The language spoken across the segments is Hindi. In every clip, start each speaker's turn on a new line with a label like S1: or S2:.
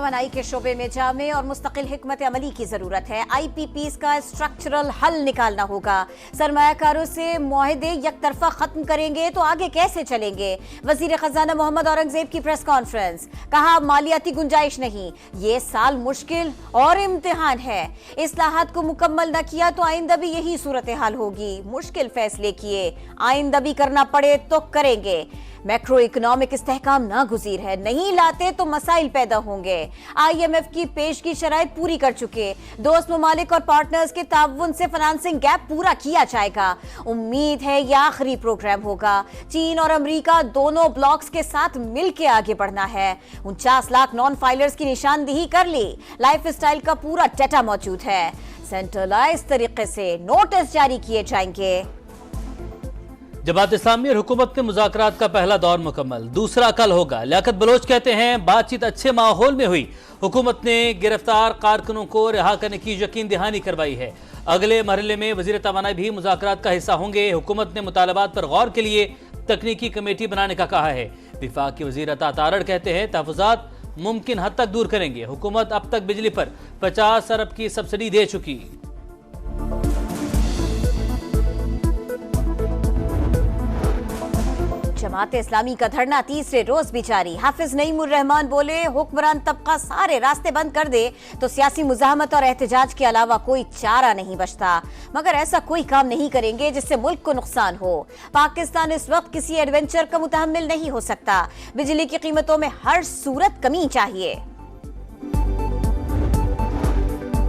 S1: तवानाई के शोबे में जामे और मुस्तकिल हिकमत अमली की जरूरत है। IPPs का स्ट्रक्चरल हल निकालना होगा। सरमायाकारों से मुआहदे यकतरफा खत्म करेंगे तो आगे कैसे चलेंगे। वजीर खजाना मोहम्मद औरंगजेब की प्रेस कॉन्फ्रेंस, कहा मालियाती गुंजाइश नहीं, ये साल मुश्किल और इम्तिहान है। इस्लाहात को मुकम्मल न किया तो आइंदा भी यही सूरत हाल होगी। मुश्किल फैसले किए, आइंदा भी करना पड़े तो करेंगे। मैक्रो इकोनॉमिक इस्तेहकाम नागुज़ीर है, नहीं लाते तो मसाइल पैदा होंगे। IMF की पेशगी शराइत पूरी कर चुके, दोस्त ममालिक और पार्टनर्स के ताउन से फाइनेंसिंग गैप पूरा किया जाएगा। उम्मीद है यह आखिरी प्रोग्राम होगा। चीन और अमेरिका दोनों ब्लॉक्स के साथ मिलकर आगे बढ़ना है। 49 लाख नॉन फाइलर्स की निशानदेही कर ली। लाइफ स्टाइल का पूरा डाटा मौजूद है। सेंट्रलाइज तरीके से नोटिस जारी किए जाएंगे।
S2: जमात इस्लामी और हुकूमत के मुज़ाकरात का पहला दौर मुकम्मल, दूसरा कल होगा। लियाकत बलोच कहते हैं बातचीत अच्छे माहौल में हुई। हुकूमत ने गिरफ्तार कारकुनों को रिहा करने की यकीन दहानी करवाई है। अगले मरहले में वज़ीर तवानाई भी मुज़ाकरात का हिस्सा होंगे। हुकूमत ने मुतालबात पर गौर के लिए तकनीकी कमेटी बनाने का कहा है। विफाकी वज़ीर अता तारड़ कहते हैं तहफ़्फ़ुज़ात मुमकिन हद तक दूर करेंगे। हुकूमत अब तक बिजली पर 50 अरब की सब्सिडी दे चुकी।
S1: जमात इस्लामी का धरना तीसरे रोज भी जारी। हाफिज नईमुर रहमान बोले हुक्मरान तबका सारे रास्ते बंद कर दे तो सियासी मुजाहमत और एहतजाज के अलावा कोई चारा नहीं बचता, मगर ऐसा कोई काम नहीं करेंगे जिससे मुल्क को नुकसान हो। पाकिस्तान इस वक्त किसी एडवेंचर का मुतहम्मिल नहीं हो सकता। बिजली की कीमतों में हर सूरत कमी चाहिए।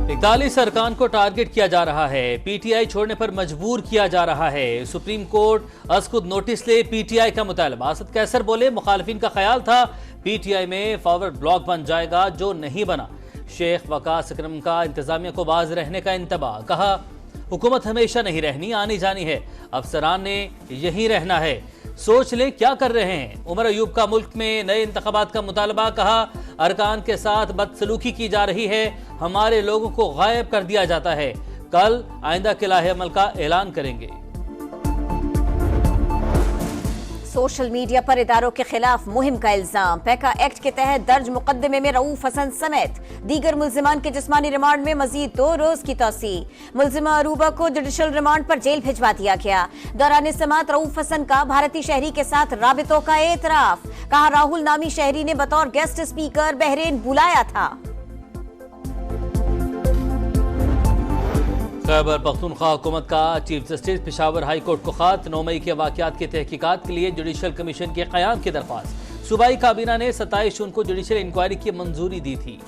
S2: 41 अरकान को टारगेट किया जा रहा है। PTI छोड़ने पर मजबूर किया जा रहा है। सुप्रीम कोर्ट अस्कुद नोटिस ले PTI का मुतालबा। असद कैसर बोले मुखालिफिन का ख्याल था PTI में फॉरवर्ड ब्लॉक बन जाएगा, जो नहीं बना। शेख वकास अकरम का इंतजामिया को बाज रहने का इंतबाह। कहा हुकूमत हमेशा नहीं रहनी, आनी जानी है, अफसरान ने यहीं रहना है, सोच ले क्या कर रहे हैं। उमर अयूब का मुल्क में नए इंतखाबात का मुतालबा। कहा अरकान के साथ बदसलूकी की जा रही है, हमारे लोगों को गायब कर दिया जाता है। कल आइंदा के लाहे अमल का ऐलान करेंगे।
S1: सोशल मीडिया पर इदारों के खिलाफ मुहिम का इल्जाम। पैका एक्ट के तहत दर्ज मुकदमे में रऊफ हसन समेत दीगर मुल्जिमान के जिस्मानी रिमांड में मजीद 2 रोज की तौसी। मुल्जिमा अरूबा को जुडिशल रिमांड पर जेल भिजवा दिया गया। दौरान समात रऊफ हसन का भारतीय शहरी के साथ राबितों का एतराफ। कहा राहुल नामी शहरी ने बतौर गेस्ट स्पीकर बहरीन बुलाया था।
S2: खैबर पख्तूनख्वा हुकूमत का chief justice Peshawar high court को खत। 9 मई के वाकयात की तहकीकात के लिए जुडिशल कमीशन के क़याम की दरख्वास्त। सूबाई काबीना ने 27 जून को जुडिशल इंक्वायरी की मंजूरी दी थी।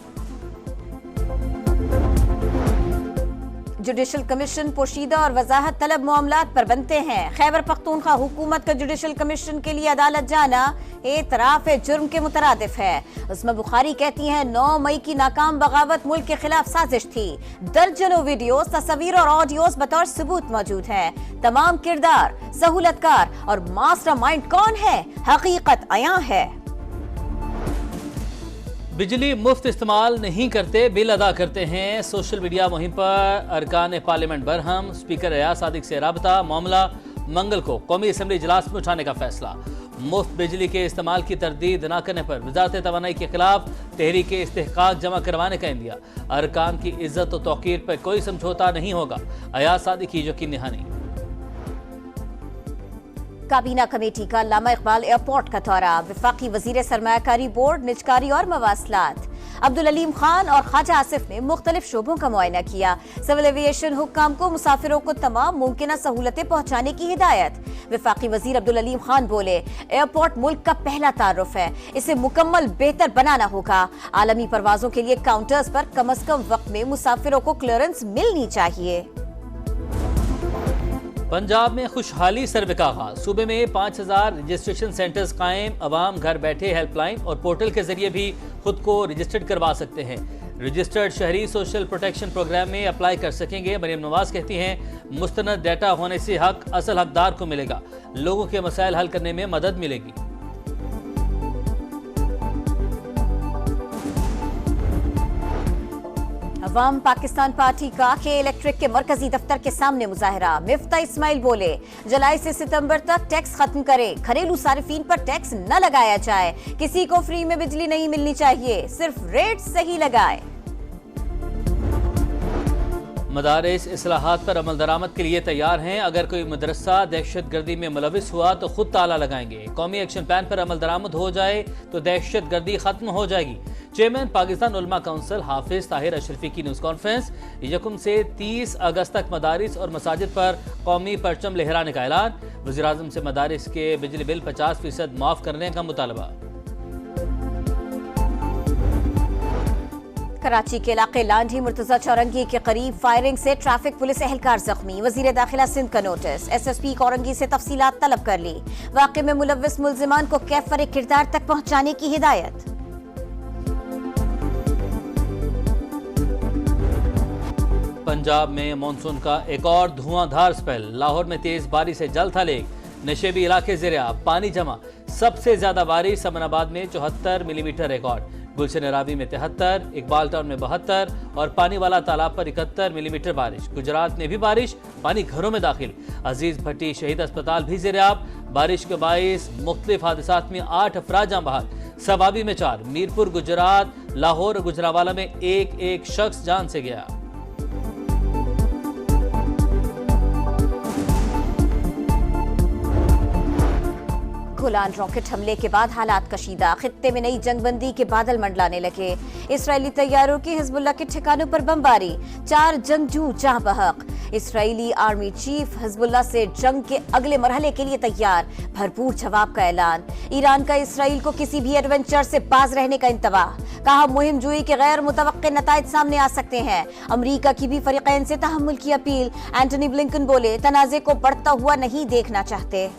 S1: जुडिशल कमीशन पोशीदा और वजाहत तलब मामलात पर बनते हैं। खैबर पख्तूनख्वा हुकूमत का जुडिशल कमीशन के लिए अदालत जाना एतराफ जुर्म के मुतरादिफ है। उसमें बुखारी कहती हैं 9 मई की नाकाम बगावत मुल्क के खिलाफ साजिश थी। दर्जनों वीडियोस, तस्वीर और ऑडियोस बतौर सबूत मौजूद है। तमाम किरदार, सहूलतकार और मास्टरमाइंड कौन है, हकीकत अयां है।
S2: बिजली मुफ्त इस्तेमाल नहीं करते, बिल अदा करते हैं। सोशल मीडिया मुहिम पर अरकान पार्लियामेंट बरहम। स्पीकर रियाज सादिक से राबता। मामला मंगल को कौमी असम्बली इजलास में उठाने का फैसला। मुफ्त बिजली के इस्तेमाल की तरदीद न करने पर वजारत तवानाई के खिलाफ तहरीक इस्तेहकाक जमा करवाने का इंदिया। अरकान की इज्जत और तौकीर पर कोई समझौता नहीं होगा। रियाज सादिक की यकीन दहानी।
S1: काबीना कमेटी का अल्लामा इकबाल एयरपोर्ट का दौरा। वफाकी वजीर सरमायाकारी बोर्ड, निजकारी और मवासलात अब्दुल अलीम खान और ख्वाजा आसिफ ने मुख्तलिफ शोबों का मुआयना किया। सिविल एविएशन हुक्काम को मुसाफिरों को तमाम मुमकिन सहूलतें पहुंचाने की हिदायत। वफाकी वजीर अब्दुल अलीम खान बोले एयरपोर्ट मुल्क का पहला तारुफ है, इसे मुकम्मल बेहतर बनाना होगा। आलमी परवाजों के लिए काउंटर्स पर कम अज कम वक्त में मुसाफिरों को क्लियरेंस मिलनी चाहिए।
S2: पंजाब में खुशहाली सर्वे का आगाज। सूबे में 5000 रजिस्ट्रेशन सेंटर्स कायम। अवाम घर बैठे हेल्पलाइन और पोर्टल के जरिए भी खुद को रजिस्टर्ड करवा सकते हैं। रजिस्टर्ड शहरी सोशल प्रोटेक्शन प्रोग्राम में अप्लाई कर सकेंगे। मरियम नवाज कहती हैं मुस्तनद डाटा होने से हक असल हकदार को मिलेगा, लोगों के मसाइल हल करने में मदद मिलेगी।
S1: अवाम पाकिस्तान पार्टी का के इलेक्ट्रिक के मरकजी दफ्तर के सामने मुजाहरा। मिफ्ता इस्माइल बोले, जुलाई से सितंबर तक टैक्स खत्म करें, घरेलू सार्फिन पर टैक्स न लगाया जाए, किसी को फ्री में बिजली नहीं मिलनी चाहिए, सिर्फ रेट सही लगाए।
S2: मदारिस इस्लाहात पर अमल दरामद के लिए तैयार हैं। अगर कोई मदरसा दहशत गर्दी में मुलविस हुआ तो खुद ताला लगाएंगे। कौमी एक्शन प्लान पर अमल दरामद हो जाए तो दहशत गर्दी खत्म हो जाएगी। चेयरमैन पाकिस्तान उलमा काउंसिल हाफिज ताहिर अशरफी की न्यूज़ कॉन्फ्रेंस। 1 से 30 अगस्त तक मदारिस और मसाजिद पर कौमी परचम लहराने का ऐलान। वज़ीर आज़म से मदारिस के बिजली बिल 50% माफ़ करने का मुतालबा।
S1: कराची के इलाके लांढी मुर्तजा चौरंगी के करीब फायरिंग से ट्रैफिक पुलिस एहलकार जख्मी। वजीर दाखिला सिंध का नोटिस। SSP कोरंगी से तफसीलात तलब कर ली। वाक़े में मुलव्विस मुल्जिमान को कैफर किरदार तक पहुंचाने की हिदायत।
S2: पंजाब में मानसून का एक और धुआंधार स्पेल। लाहौर में तेज बारिश से जल था लेक। नशेबी इलाके ज़ेर-आब, पानी जमा। सबसे ज्यादा बारिश समनाबाद में 74 मिलीमीटर रिकॉर्ड। गुलशन रावी में 73, इकबाल टाउन में 72 और पानी वाला तालाब पर 71 मिलीमीटर बारिश। गुजरात में भी बारिश, पानी घरों में दाखिल। अजीज भट्टी शहीद अस्पताल भी ज़ेर-आब। बारिश के बाइस मुख्तलिफ हादसात में 8 अफराद जाँ बहाल। सवाबी में 4, मीरपुर गुजरात, लाहौर और गुजरावाला में एक शख्स जान से गया।
S1: गोलान रॉकेट हमले के बाद हालात कशीदा। खित्ते में नई जंगबंदी के बादल मंडलाने लगे। इसराइली तैयारों की हिजबुल्लाह के ठिकानों पर बमबारी। 4 जंगजू जाँ बहक। इसराइली आर्मी चीफ हिजबुल्लाह से जंग के अगले मरहले के लिए तैयार। भरपूर जवाब का ऐलान। ईरान का इसराइल को किसी भी एडवेंचर से बाज रहने का इंतबाह। कहा, मुहिम जुई के गैर मुतवक्के नताइज सामने आ सकते हैं। अमरीका की भी फरीकैन से तहम्मुल की अपील। एंटनी ब्लिंकन बोले, तनाज़े को बढ़ता हुआ नहीं देखना चाहते।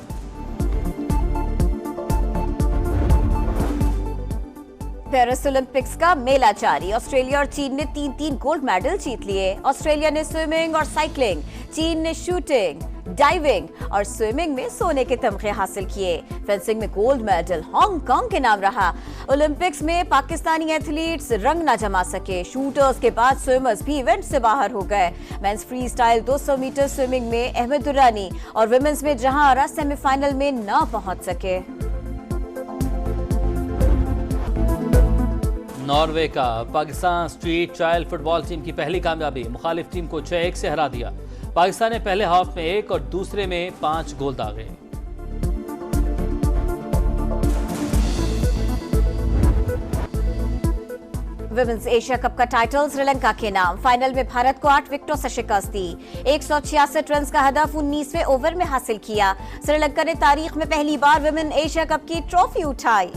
S1: पेरिस ओलंपिक्स का मेला जारी। ऑस्ट्रेलिया और चीन ने 3-3 गोल्ड मेडल जीत लिए। ऑस्ट्रेलिया ने स्विमिंग और साइकिलिंग, चीन ने शूटिंग, डाइविंग और स्विमिंग में सोने के तमगे हासिल किए। फेंसिंग में गोल्ड मेडल हांगकांग के नाम रहा। ओलंपिक्स में पाकिस्तानी एथलीट्स रंग न जमा सके। शूटर्स के बाद स्विमर्स भी इवेंट से बाहर हो गए। Men's free style 200 metre swimming में अहमद दुर्रानी और विमेंस में जहां आरा सेमीफाइनल में न पहुंच सके।
S2: नॉर्वे का Pakistan street trial football team की पहली कामयाबी। मुखालिफ टीम को 6-1 से हरा दिया। पाकिस्तान ने पहले हाफ में 1 और दूसरे में 5 गोल दागे।
S1: विमेंस एशिया कप का टाइटल श्रीलंका के नाम। फाइनल में भारत को 8 विकेटों से शिकस्त दी। 166 रन का हदफ 19वें ओवर में हासिल किया। श्रीलंका ने तारीख में पहली बार विमेन एशिया कप की ट्रॉफी उठाई।